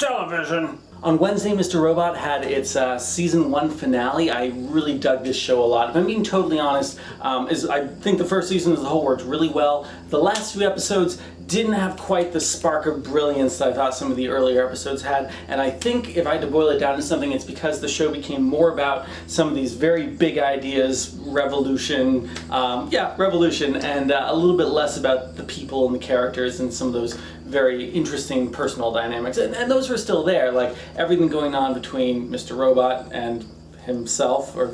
television. On Wednesday, Mr. Robot had its season 1 finale. I really dug this show a lot. If I'm being totally honest, I think the first season as a whole worked really well. The last few episodes didn't have quite the spark of brilliance that I thought some of the earlier episodes had, and I think if I had to boil it down to something, it's because the show became more about some of these very big ideas, revolution, and a little bit less about the people and the characters and some of those very interesting personal dynamics. And those were still there, like everything going on between Mr. Robot and himself, or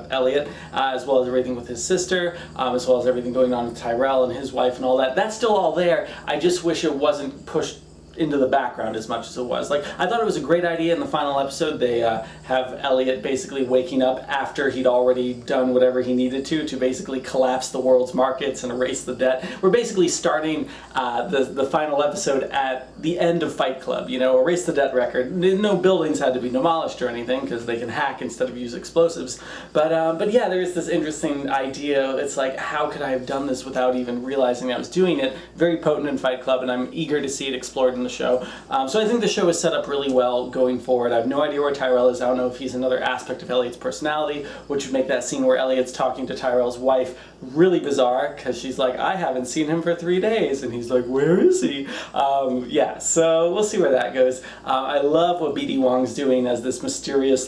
Elliot, as well as everything with his sister, as well as everything going on with Tyrell and his wife and all that. That's still all there. I just wish it wasn't pushed into the background as much as it was. Like, I thought it was a great idea in the final episode. They have Elliot basically waking up after he'd already done whatever he needed to basically collapse the world's markets and erase the debt. We're basically starting the final episode at the end of Fight Club, erase the debt record. No buildings had to be demolished or anything because they can hack instead of use explosives. But yeah, there's this interesting idea. It's like, how could I have done this without even realizing I was doing it? Very potent in Fight Club, and I'm eager to see it explored in the show. So I think the show is set up really well going forward. I have no idea where Tyrell is. I don't know if he's another aspect of Elliot's personality, which would make that scene where Elliot's talking to Tyrell's wife really bizarre, because she's like, I haven't seen him for 3 days, and he's like, where is he? Yeah, so we'll see where that goes. I love what B.D. Wong's doing as this mysterious,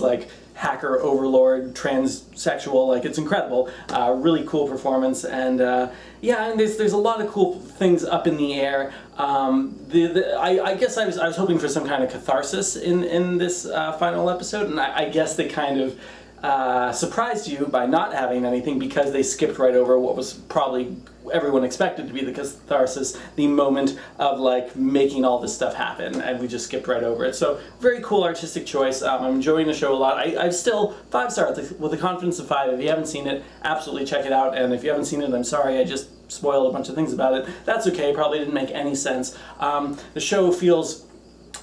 hacker overlord, transsexual, it's incredible. Really cool performance, and yeah, and there's a lot of cool things up in the air. I guess I was hoping for some kind of catharsis in this final episode, and I guess they kind of surprised you by not having anything, because they skipped right over what was probably everyone expected to be the catharsis, the moment of making all this stuff happen, and we just skipped right over it. So very cool artistic choice. I'm enjoying the show a lot. I'm still 5 stars with a confidence of 5. If you haven't seen it, absolutely check it out, and if you haven't seen it, I'm sorry, I just spoiled a bunch of things about it. That's okay, probably didn't make any sense. The show feels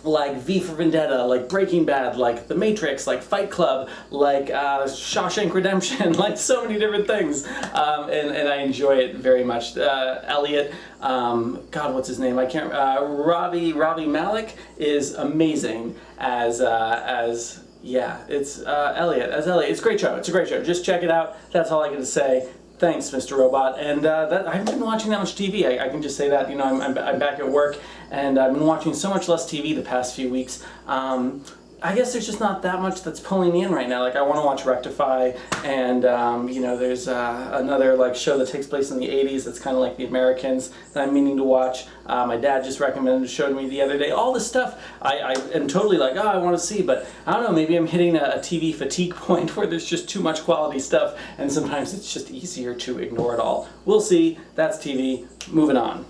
like V for Vendetta, like Breaking Bad, like The Matrix, like Fight Club, like Shawshank Redemption, like so many different things, and I enjoy it very much. Elliot, God, what's his name? I can't. Robbie Malik is amazing as yeah, it's Elliot as Elliot. It's a great show. It's a great show. Just check it out. That's all I got to say. Thanks, Mr. Robot. And I haven't been watching that much TV. I can just say that, I'm back at work, and I've been watching so much less TV the past few weeks. I guess there's just not that much that's pulling me in right now. I want to watch Rectify, and there's another show that takes place in the 80s that's kind of like The Americans that I'm meaning to watch. My dad just showed me the other day. All this stuff I am totally I want to see, but I don't know, maybe I'm hitting a TV fatigue point where there's just too much quality stuff, and sometimes it's just easier to ignore it all. We'll see. That's TV. Moving on.